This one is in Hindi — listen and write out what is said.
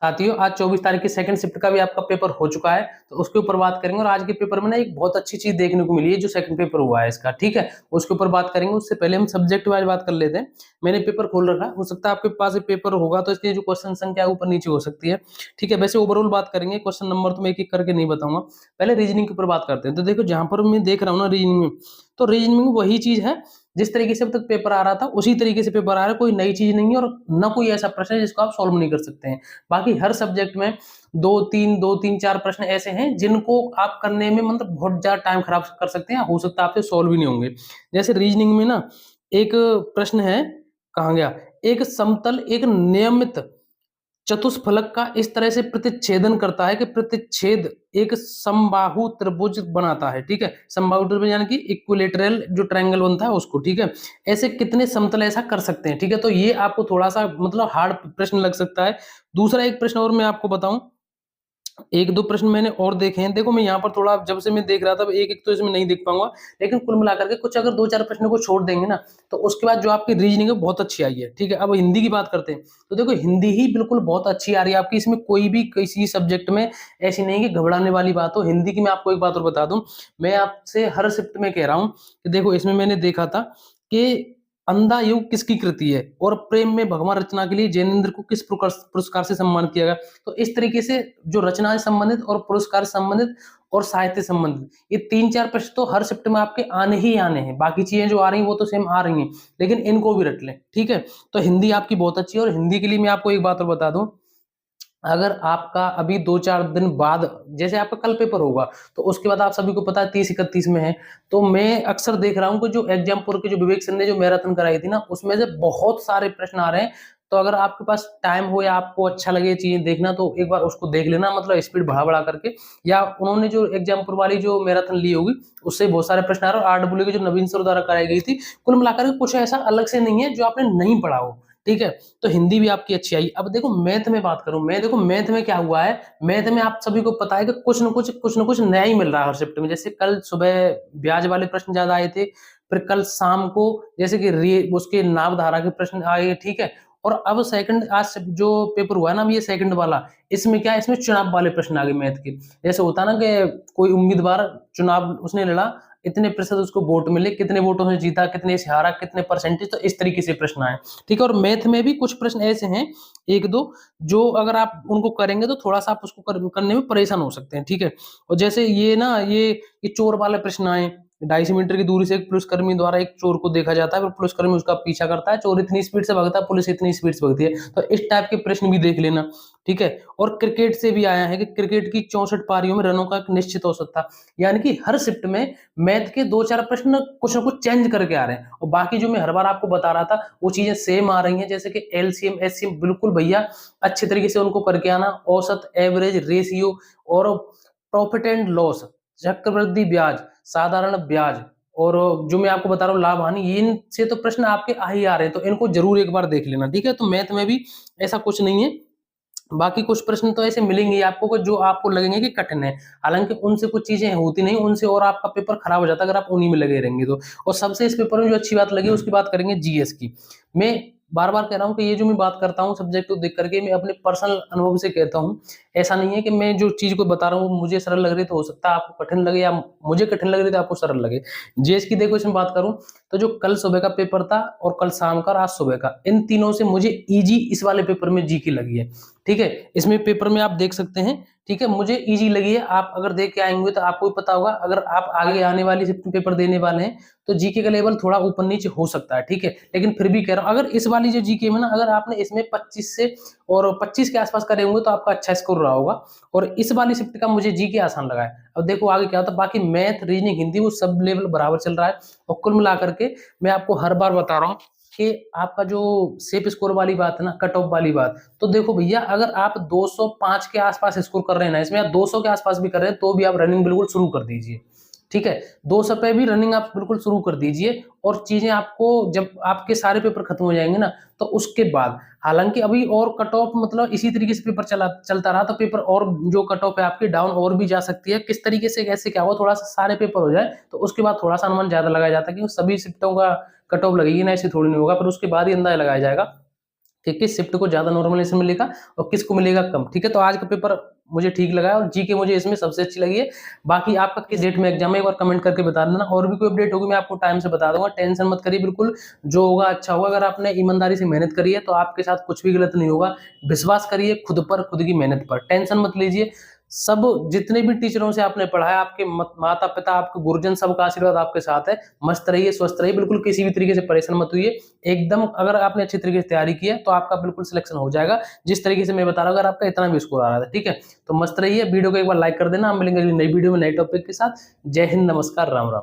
साथियों आज 24 तारीख की सेकंड शिफ्ट का भी आपका पेपर हो चुका है, तो उसके ऊपर बात करेंगे। और आज के पेपर में ना एक बहुत अच्छी चीज देखने को मिली है जो सेकंड पेपर हुआ है इसका, ठीक है, उसके ऊपर बात करेंगे। उससे पहले हम सब्जेक्ट वाइज बात कर लेते हैं। मैंने पेपर खोल रखा है, हो सकता है आपके पास ये पेपर होगा तो इसकी जो क्वेश्चन संख्या ऊपर नीचे हो सकती है, ठीक है। वैसे ओवरऑल बात करेंगे, क्वेश्चन नंबर तो मैं एक एक करके नहीं बताऊंगा। पहले रीजनिंग के ऊपर बात करते हैं। तो देखो जहां पर मैं देख रहा हूँ ना रीजनिंग में, तो रीजनिंग में वही चीज है जिस तरीके से अब तक पेपर आ रहा था उसी तरीके से पेपर आ रहा है, कोई नई चीज नहीं है और ना कोई ऐसा प्रश्न है जिसको आप सॉल्व नहीं कर सकते हैं। बाकी हर सब्जेक्ट में दो तीन चार प्रश्न ऐसे हैं जिनको आप करने में मतलब बहुत ज्यादा टाइम खराब कर सकते हैं, हो सकता है आपसे सॉल्व भी नहीं होंगे। जैसे रीजनिंग में ना एक प्रश्न है, कहाँ गया, एक समतल एक नियमित चतुष्फलक का इस तरह से प्रतिच्छेदन करता है कि प्रतिच्छेद एक समबाहु त्रिभुज बनाता है, ठीक है। समबाहु त्रिभुज यानी कि इक्विलेटरल जो ट्रायंगल बनता है उसको, ठीक है। ऐसे कितने समतल ऐसा कर सकते हैं, ठीक है। तो ये आपको थोड़ा सा मतलब हार्ड प्रश्न लग सकता है। दूसरा एक प्रश्न और मैं आपको बताऊं, एक दो प्रश्न मैंने और देखे हैं। देखो मैं यहाँ पर थोड़ा जब से मैं देख रहा था एक एक तो इसमें नहीं देख पाऊंगा, लेकिन कुल मिलाकर के कुछ अगर दो चार प्रश्नों को छोड़ देंगे ना तो उसके बाद जो आपकी रीजनिंग है बहुत अच्छी आई है, ठीक है। अब हिंदी की बात करते हैं। तो देखो हिंदी ही बिल्कुल बहुत अच्छी आ रही है आपकी, इसमें कोई भी किसी सब्जेक्ट में ऐसी नहीं कि घबराने वाली बात हो। हिंदी की मैं आपको एक बात और बता दूं, मैं आपसे हर शिफ्ट में कह रहा हूँ कि देखो इसमें मैंने देखा था कि अंधा युग किसकी कृति है और प्रेम में भगवान रचना के लिए जैनेन्द्र को किस पुरस्कार से सम्मानित किया गया। तो इस तरीके से जो रचना से संबंधित और पुरस्कार से संबंधित और साहित्य संबंधित ये तीन चार प्रश्न तो हर शिफ्ट में आपके आने ही आने हैं। बाकी चीजें जो आ रही हैं वो तो सेम आ रही हैं, लेकिन इनको भी रट लें, ठीक है। तो हिंदी आपकी बहुत अच्छी है। और हिंदी के लिए मैं आपको एक बात और बता दूं, अगर आपका अभी दो चार दिन बाद जैसे आपका कल पेपर होगा तो उसके बाद आप सभी को पता है 30-31 में है, तो मैं अक्सर देख रहा हूँ कि जो एग्जामपुर के जो विवेक सर ने जो मैराथन कराई थी ना उसमें से बहुत सारे प्रश्न आ रहे हैं। तो अगर आपके पास टाइम हो या आपको अच्छा लगे चीजें देखना तो एक बार उसको देख लेना, मतलब स्पीड बढ़ा बढ़ा करके, या उन्होंने जो एग्जामपुर वाली जो मैराथन ली होगी उससे बहुत सारे प्रश्न आ रहे हैं। और आरडब्ल्यू की जो नवीन सर द्वारा कराई गई थी, कुल मिलाकर कुछ ऐसा अलग से नहीं है जो आपने नहीं पढ़ा हो, ठीक है। तो हिंदी भी आपकी अच्छी आई। अब देखो मैथ में बात करूं, मैं देखो मैथ में क्या हुआ है, मैथ में आप सभी को पता है कि कुछ न कुछ नया ही मिल रहा है हर शिफ्ट में। जैसे कल सुबह ब्याज वाले प्रश्न ज्यादा आए थे, फिर कल शाम को जैसे कि उसके नाभ धारा के प्रश्न आए, ठीक है। और अब सेकंड आज जो पेपर हुआ है ना ये सेकंड वाला, इसमें क्या है, इसमें चुनाव वाले प्रश्न आ गए मैथ के। जैसे होता ना कि कोई उम्मीदवार चुनाव उसने लड़ा, इतने प्रतिशत उसको वोट मिले, कितने वोटों से जीता, कितने से हारा, कितने परसेंटेज, तो इस तरीके से प्रश्न आए, ठीक है। और मैथ में भी कुछ प्रश्न ऐसे हैं एक दो जो अगर आप उनको करेंगे तो थोड़ा सा आप उसको करने में परेशान हो सकते हैं, ठीक है। और जैसे ये ना ये चोर वाले प्रश्न आए, 250 मीटर की दूरी से एक पुलिसकर्मी द्वारा एक चोर को देखा जाता है, फिर पुलिसकर्मी उसका पीछा करता है, चोर इतनी स्पीड से भागता है, पुलिस इतनी स्पीड से भागती है। तो इस टाइप के प्रश्न भी देख लेना, ठीक है। और क्रिकेट से भी आया है कि क्रिकेट की 64 पारियों में रनों का एक निश्चित औसत था। यानी कि हर शिफ्ट में मैथ के दो चार प्रश्न कुछ ना कुछ चेंज करके आ रहे हैं, और बाकी जो मैं हर बार आपको बता रहा था वो चीजें सेम आ रही हैं। जैसे कि एलसीएम एचसीएम बिल्कुल भैया अच्छे तरीके से उनको करके आना, औसत, एवरेज, रेशियो और प्रॉफिट एंड लॉस, चक्रवृद्धि ब्याज, साधारण ब्याज, और जो मैं आपको बता रहा हूँ लाभ हानि, इनसे तो प्रश्न आपके आ ही आ रहे हैं, तो इनको जरूर एक बार देख लेना, ठीक है। तो मैथ में भी ऐसा कुछ नहीं है। बाकी कुछ प्रश्न तो ऐसे मिलेंगे आपको जो आपको लगेंगे कि कठिन है, हालांकि उनसे कुछ चीजें होती नहीं उनसे, और आपका पेपर खराब हो जाता है अगर आप उन्हीं में लगे रहेंगे तो। और सबसे इस पेपर में जो अच्छी बात लगी उसकी बात करेंगे जीएस की। मैं बार बार कह रहा हूँ कि ये जो मैं बात करता हूँ सब्जेक्ट को देख करके मैं अपने पर्सनल अनुभव से कहता हूँ। ऐसा नहीं है कि मैं जो चीज को बता रहा हूँ मुझे सरल लग रही तो हो सकता है आपको कठिन लगे, या मुझे कठिन लग रही तो आपको सरल लगे। जीएस की देखो इसमें बात करूं तो जो कल सुबह का पेपर था और कल शाम का और आज सुबह का, इन तीनों से मुझे इजी इस वाले पेपर में जी की लगी है, ठीक है। इसमें पेपर में आप देख सकते हैं, ठीक है, मुझे इजी लगी है। आप अगर देख के आएंगे तो आपको भी पता होगा, अगर आप आगे आने वाली पेपर देने वाले हैं तो जीके का लेवल थोड़ा ऊपर नीचे हो सकता है, ठीक है। लेकिन फिर भी कह रहा हूं अगर इस वाली जो जीके में ना अगर आपने इसमें 25 से और 25 के आसपास करे होंगे तो आपका अच्छा स्कोर रहा होगा। और इस वाली शिफ्ट का मुझे जीके आसान लगा है। अब देखो आगे क्या होता है, बाकी मैथ, रीजनिंग, हिंदी वो सब लेवल बराबर चल रहा है। और कुल मिलाकर के मैं आपको हर बार बता रहा हूँ कि आपका जो सेफ स्कोर वाली बात है ना, कट ऑफ वाली बात, तो देखो भैया अगर आप 205 के आसपास स्कोर कर रहे हैं ना इसमें, या 200 के आसपास भी कर रहे हैं तो भी आप रनिंग बिल्कुल शुरू कर दीजिए, ठीक है। 200 पे भी रनिंग आप बिल्कुल शुरू कर दीजिए। और चीजें आपको जब आपके सारे पेपर खत्म हो जाएंगे ना तो उसके बाद, हालांकि अभी और कट ऑफ मतलब इसी तरीके से पेपर चलता रहा तो पेपर और जो कट ऑफ है आपकी डाउन और भी जा सकती है। किस तरीके से कैसे क्या हो, थोड़ा सा सारे पेपर हो जाए तो उसके बाद थोड़ा सा अनुमान ज्यादा लगाया जाता है कि सभी शिफ्टों का कट ऑफ लगेगी ना, ऐसे थोड़ी नहीं होगा, पर उसके बाद ही अंदाजा लगाया जाएगा किस शिफ्ट को ज्यादा नॉर्मलाइजेशन मिलेगा और किसको मिलेगा कम। ठीक है, तो आज का पेपर मुझे ठीक लगा है और जीके मुझे इसमें सबसे अच्छी लगी है। बाकी आपका किस डेट में एग्जाम है एक बार कमेंट करके बता देना, और भी कोई अपडेट होगी मैं आपको टाइम से बता दूंगा। टेंशन मत करिए, बिल्कुल जो होगा अच्छा होगा। अगर आपने ईमानदारी से मेहनत करी है तो आपके साथ कुछ भी गलत नहीं होगा। विश्वास करिए खुद पर, खुद की मेहनत पर, टेंशन मत लीजिए। सब जितने भी टीचरों से आपने पढ़ा है, आपके माता पिता, आपके गुरुजन, सबका आशीर्वाद आपके साथ है। मस्त रहिए, स्वस्थ रहिए, बिल्कुल किसी भी तरीके से परेशान मत होइए एकदम। अगर आपने अच्छी तरीके से तैयारी की है तो आपका बिल्कुल सिलेक्शन हो जाएगा, जिस तरीके से मैं बता रहा हूँ। अगर आपका इतना भी स्कोर आ रहा था, ठीक है, तो मस्त रहिए। वीडियो को एक बार लाइक कर देना। हम मिलेंगे नई वीडियो में नए टॉपिक के साथ। जय हिंद, नमस्कार, राम राम।